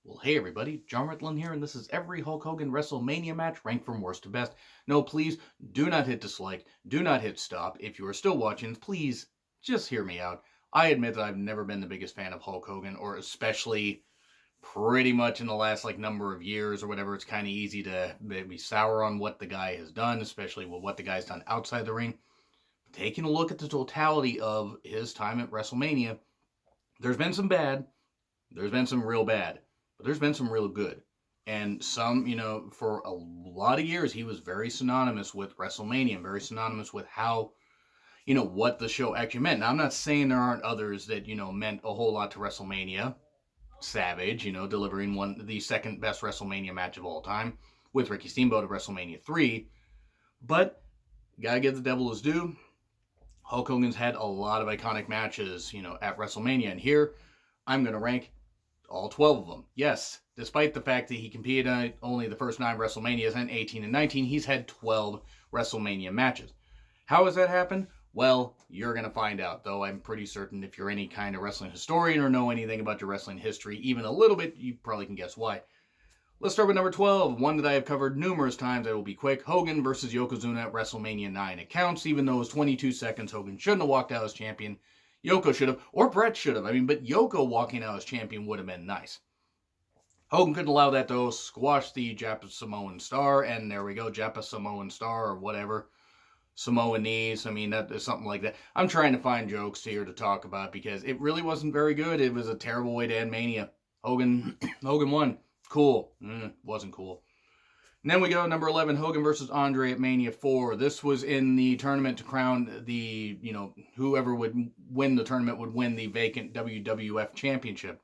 Well, hey everybody, John Ritlin here, and this is every Hulk Hogan WrestleMania match ranked from worst to best. No, please do not hit dislike, do not hit stop. If you are still watching, please just hear me out. I admit that I've never been the biggest fan of Hulk Hogan, or especially pretty much in the last number of years or whatever. It's kind of easy to be sour on what the guy has done, especially with what the guy's done outside the ring. Taking a look at the totality of his time at WrestleMania, there's been some bad, there's been some real bad. But there's been some real good. And some, for a lot of years, he was very synonymous with WrestleMania, very synonymous with how, what the show actually meant. Now, I'm not saying there aren't others that, meant a whole lot to WrestleMania. Savage, delivering the second best WrestleMania match of all time with Ricky Steamboat at WrestleMania 3. But, gotta give the devil his due. Hulk Hogan's had a lot of iconic matches, at WrestleMania. And here, I'm going to rank all 12 of them. Yes, despite the fact that he competed in only the first 9 WrestleManias and 18 and 19, he's had 12 WrestleMania matches. How has that happened? Well, you're going to find out, though I'm pretty certain if you're any kind of wrestling historian or know anything about your wrestling history, even a little bit, you probably can guess why. Let's start with number 12, one that I have covered numerous times. I will be quick. Hogan versus Yokozuna at WrestleMania 9. It counts, even though it was 22 seconds. Hogan shouldn't have walked out as champion. Yoko should have, or Brett should have. But Yoko walking out as champion would have been nice. Hogan couldn't allow that, though. Squash the Japa-Samoan Star, and there we go, Japa-Samoan Star, or whatever. Samoanese, that is something like that. I'm trying to find jokes here to talk about, because it really wasn't very good. It was a terrible way to end Mania. Hogan won. Cool. Wasn't cool. And then we go number 11, Hogan versus Andre at Mania 4. This was in the tournament to crown the, whoever would win the tournament would win the vacant WWF championship.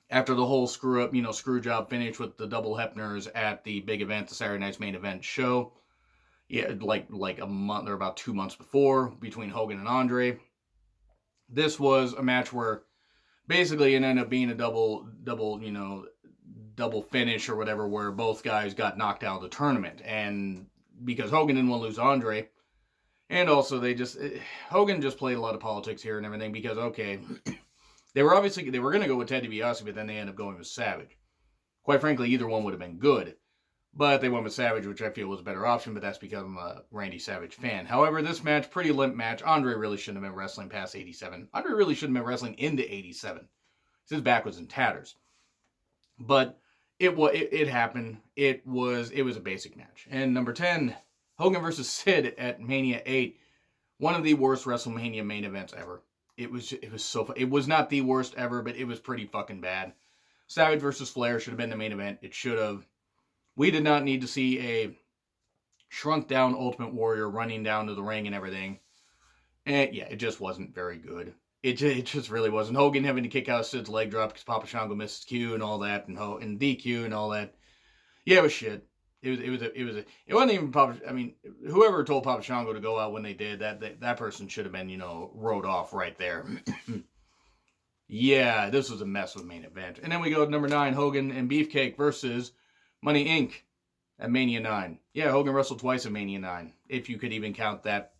After the whole screw job finished with the double Hebners at the big event, the Saturday Night's Main Event show. Yeah, like a month or about 2 months before, between Hogan and Andre. This was a match where basically it ended up being a double finish or whatever, where both guys got knocked out of the tournament. And because Hogan didn't want to lose Andre, and also Hogan just played a lot of politics here and everything, because, okay, they were going to go with Ted DiBiase, but then they ended up going with Savage. Quite frankly, either one would have been good, but they went with Savage, which I feel was a better option, but that's because I'm a Randy Savage fan. However, this match, pretty limp match. Andre really shouldn't have been wrestling past 87. Andre really shouldn't have been wrestling into 87. His back was in tatters. But it happened. It was a basic match. And number 10, Hogan versus Sid at Mania 8. One of the worst WrestleMania main events ever. It was so fun. It was not the worst ever, but it was pretty fucking bad. Savage versus Flair should have been the main event. It should have. We did not need to see a shrunk down Ultimate Warrior running down to the ring and everything. And yeah, it just wasn't very good. It just really wasn't. Hogan having to kick out Sid's leg drop because Papa Shango missed his cue and all that, and DQ and all that. Yeah, it was shit. It wasn't even Papa. Whoever told Papa Shango to go out when they did that person should have been wrote off right there. Yeah, this was a mess with the main event. And then we go to number 9, Hogan and Beefcake versus Money Inc. at Mania 9. Yeah, Hogan wrestled twice at Mania 9, if you could even count that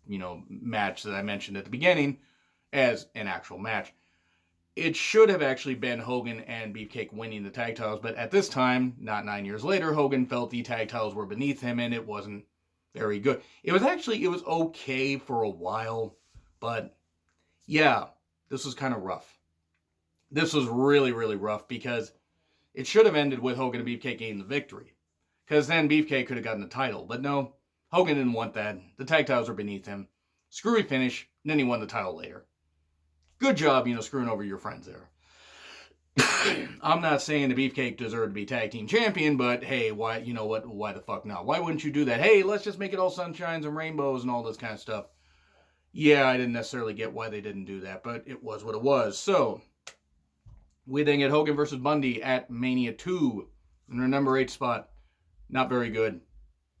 match that I mentioned at the beginning as an actual match. It should have actually been Hogan and Beefcake winning the tag titles, but at this time, not 9 years later, Hogan felt the tag titles were beneath him, and it wasn't very good. It was okay for a while, but yeah, this was kind of rough. This was really, really rough, because it should have ended with Hogan and Beefcake getting the victory, because then Beefcake could have gotten the title, but no, Hogan didn't want that. The tag titles were beneath him. Screwy finish, and then he won the title later. Good job, screwing over your friends there. I'm not saying the Beefcake deserved to be tag team champion, but hey, why the fuck not? Why wouldn't you do that? Hey, let's just make it all sunshines and rainbows and all this kind of stuff. Yeah, I didn't necessarily get why they didn't do that, but it was what it was. So, we then get Hogan versus Bundy at Mania 2 in their number 8 spot. Not very good.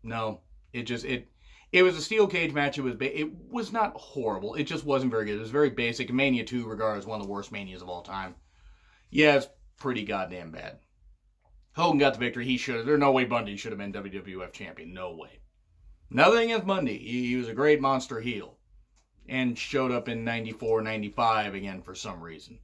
No, it was a steel cage match. It was not horrible. It just wasn't very good. It was very basic. Mania 2 regarded as one of the worst Manias of all time. Yeah, it's pretty goddamn bad. Hogan got the victory. He should have. There's no way Bundy should have been WWF champion. No way. Nothing against Bundy. He was a great monster heel. And showed up in 94, 95 again for some reason.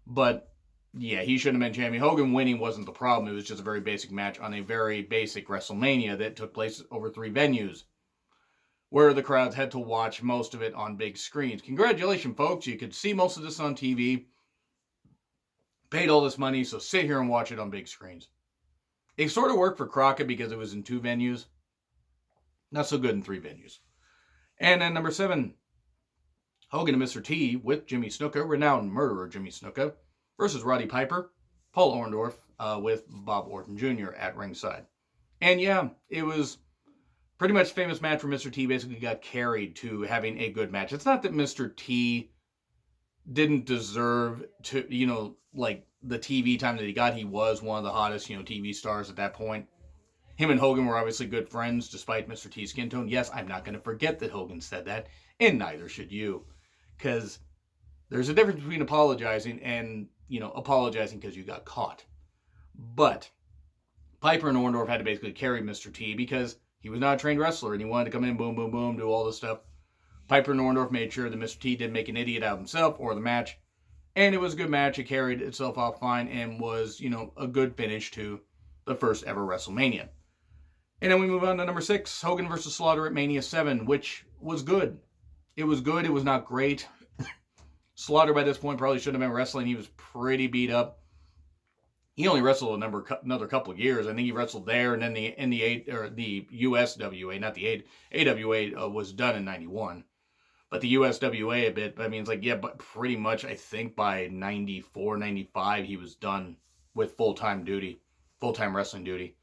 But yeah, he shouldn't have been champion. Hogan winning wasn't the problem. It was just a very basic match on a very basic WrestleMania that took place over 3 venues, where the crowds had to watch most of it on big screens. Congratulations, folks. You could see most of this on TV. Paid all this money, so sit here and watch it on big screens. It sort of worked for Crockett because it was in 2 venues. Not so good in 3 venues. And then number 7, Hogan and Mr. T with Jimmy Snuka, renowned murderer Jimmy Snuka, versus Roddy Piper, Paul Orndorff with Bob Orton Jr. at ringside. And yeah, it was pretty much a famous match where Mr. T basically got carried to having a good match. It's not that Mr. T didn't deserve to, like the TV time that he got. He was one of the hottest, TV stars at that point. Him and Hogan were obviously good friends despite Mr. T's skin tone. Yes, I'm not going to forget that Hogan said that, and neither should you. Because there's a difference between apologizing and, apologizing because you got caught. But Piper and Orndorff had to basically carry Mr. T because he was not a trained wrestler and he wanted to come in, boom, boom, boom, do all this stuff. Piper and Orndorff made sure that Mr. T didn't make an idiot out of himself or the match. And it was a good match. It carried itself off fine and was, a good finish to the first ever WrestleMania. And then we move on to number 6, Hogan versus Slaughter at Mania 7, which was good. It was good. It was not great. Slaughter by this point probably shouldn't have been wrestling. He was pretty beat up. He only wrestled another couple of years. I think he wrestled there, and then the USWA, not the AWA, was done in 91. But the USWA a bit. I mean, it's like, yeah, but pretty much I think by 94, 95, he was done with full-time wrestling duty.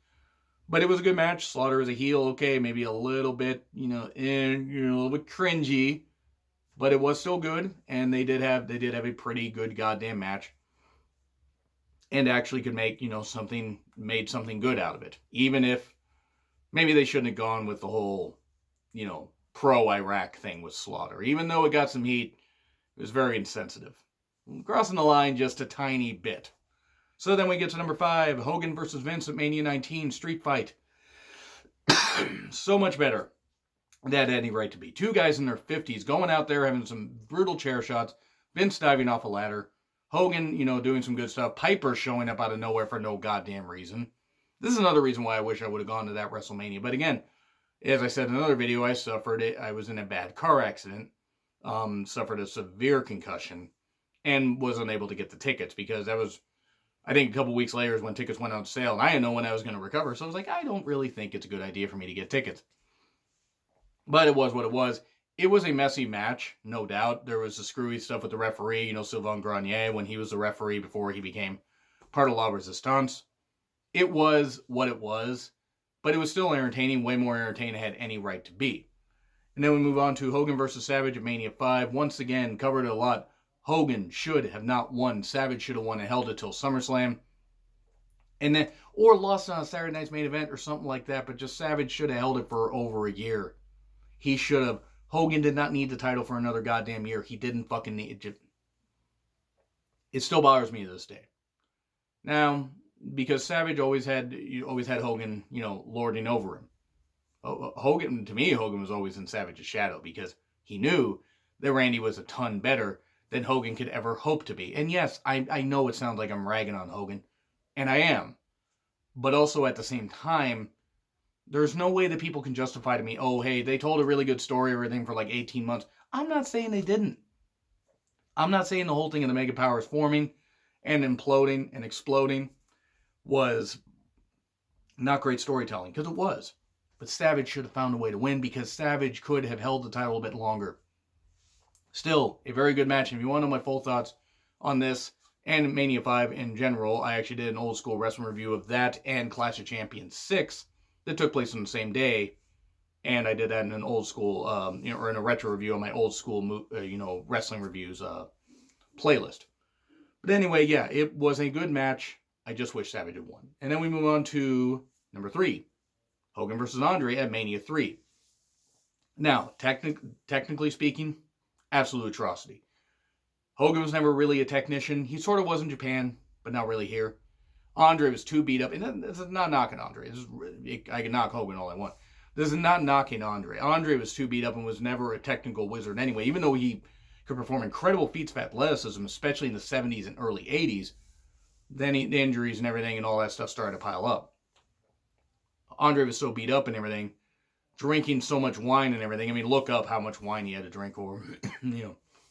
But it was a good match. Slaughter is a heel, okay, maybe a little bit, a little bit cringy, but it was still good, and they did have a pretty good goddamn match, and actually could make made something good out of it, even if maybe they shouldn't have gone with the whole, pro-Iraq thing with Slaughter, even though it got some heat. It was very insensitive, crossing the line just a tiny bit. So then we get to number 5, Hogan versus Vince at Mania 19, street fight. So much better than it had any right to be. 2 guys in their 50s going out there having some brutal chair shots. Vince diving off a ladder. Hogan, doing some good stuff. Piper showing up out of nowhere for no goddamn reason. This is another reason why I wish I would have gone to that WrestleMania. But again, as I said in another video, I was in a bad car accident. Suffered a severe concussion. And was unable to get the tickets because that was, I think, a couple weeks later is when tickets went on sale, and I didn't know when I was going to recover, so I was like, I don't really think it's a good idea for me to get tickets. But it was what it was. It was a messy match, no doubt. There was the screwy stuff with the referee, Sylvain Grenier, when he was the referee before he became part of La Resistance. It was what it was, but it was still entertaining, way more entertaining than it had any right to be. And then we move on to Hogan versus Savage at Mania 5. Once again, covered it a lot. Hogan should have not won. Savage should have won and held it till SummerSlam. And then, or lost on a Saturday Night's Main Event or something like that, but just Savage should have held it for over a year. He should have. Hogan did not need the title for another goddamn year. He didn't fucking need it. It still bothers me to this day. Now, because Savage always had Hogan, lording over him. Hogan was always in Savage's shadow because he knew that Randy was a ton better than Hogan could ever hope to be. And yes, I know it sounds like I'm ragging on Hogan, and I am. But also at the same time, there's no way that people can justify to me, oh, hey, they told a really good story or everything for like 18 months. I'm not saying they didn't. I'm not saying the whole thing of the Mega Powers forming and imploding and exploding was not great storytelling, because it was. But Savage should have found a way to win because Savage could have held the title a bit longer. Still, a very good match. If you want to know my full thoughts on this and Mania 5 in general, I actually did an old school wrestling review of that and Clash of Champions 6 that took place on the same day. And I did that in an old school, or in a retro review on my old school, wrestling reviews playlist. But anyway, yeah, it was a good match. I just wish Savage had won. And then we move on to number 3, Hogan versus Andre at Mania 3. Now, technically speaking, absolute atrocity. Hogan was never really a technician. He sort of was in Japan, but not really here. Andre was too beat up. And this is not knocking Andre. I can knock Hogan all I want. This is not knocking Andre. Andre was too beat up and was never a technical wizard anyway, even though he could perform incredible feats of athleticism, especially in the 70s and early 80s. Then the injuries and everything and all that stuff started to pile up. Andre was so beat up and everything, drinking so much wine and everything. I mean, look up how much wine he had to drink, or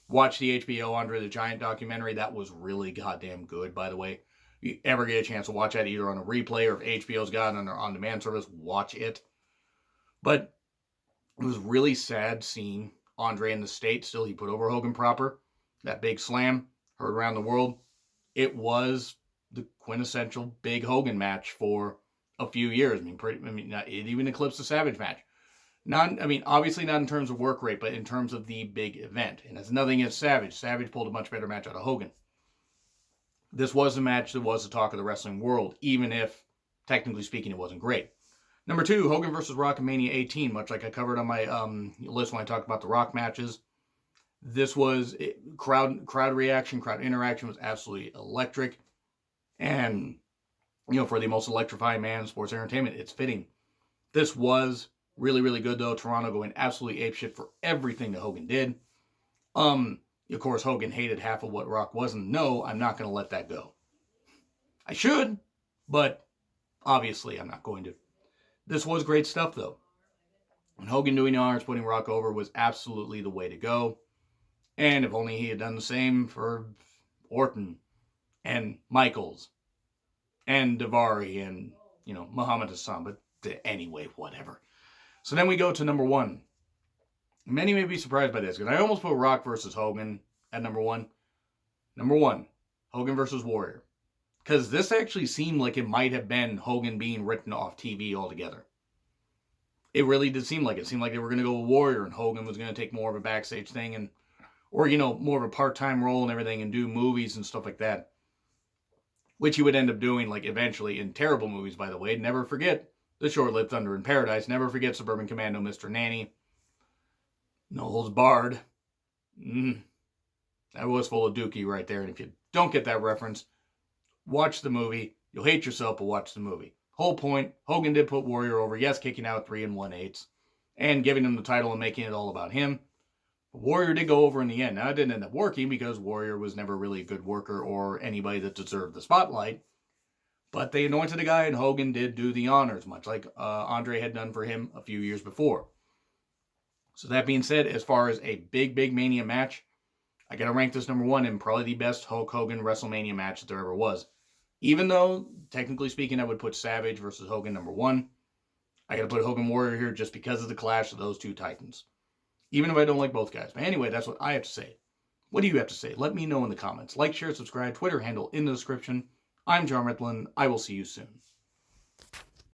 watch the HBO Andre the Giant documentary. That was really goddamn good, by the way. If you ever get a chance to watch that, either on a replay or if HBO's got it on their on-demand service, watch it. But it was really sad seeing Andre in the States. Still, he put over Hogan proper. That big slam, heard around the world. It was the quintessential big Hogan match for a few years. It even eclipsed the Savage match. Obviously not in terms of work rate, but in terms of the big event. And it's nothing against Savage. Savage pulled a much better match out of Hogan. This was a match that was the talk of the wrestling world, even if, technically speaking, it wasn't great. Number 2, Hogan versus Rock in Mania 18, much like I covered on my list when I talked about the Rock matches. This was crowd reaction, crowd interaction was absolutely electric. And, for the most electrifying man in sports entertainment, it's fitting. This was really, really good, though. Toronto going absolutely apeshit for everything that Hogan did. Of course, Hogan hated half of what Rock was, and no, I'm not going to let that go. I should, but obviously I'm not going to. This was great stuff, though. And Hogan doing the honors, putting Rock over, was absolutely the way to go. And if only he had done the same for Orton and Michaels and Daivari and, Muhammad Hassan. But anyway, whatever. So then we go to number 1. Many may be surprised by this, because I almost put Rock versus Hogan at number 1. Number 1, Hogan versus Warrior. Because this actually seemed like it might have been Hogan being written off TV altogether. It really did seem like it. It seemed like they were going to go with Warrior, and Hogan was going to take more of a backstage thing, or more of a part-time role and everything, and do movies and stuff like that. Which he would end up doing, eventually, in terrible movies, by the way. Never forget The Short-Lived Thunder in Paradise. Never forget Suburban Commando, Mr. Nanny. No Holds Barred. That was full of dookie right there. And if you don't get that reference, watch the movie. You'll hate yourself, but watch the movie. Whole point, Hogan did put Warrior over. Yes, kicking out 3 1/8 and giving him the title and making it all about him. But Warrior did go over in the end. Now, it didn't end up working because Warrior was never really a good worker or anybody that deserved the spotlight. But they anointed a guy, and Hogan did do the honors, much like Andre had done for him a few years before. So that being said, as far as a big, big Mania match, I got to rank this number 1 and probably the best Hulk Hogan WrestleMania match that there ever was. Even though, technically speaking, I would put Savage versus Hogan number 1, I got to put Hogan Warrior here just because of the clash of those two titans. Even if I don't like both guys. But anyway, that's what I have to say. What do you have to say? Let me know in the comments. Like, share, subscribe, Twitter handle in the description. I'm John Ritlin. I will see you soon.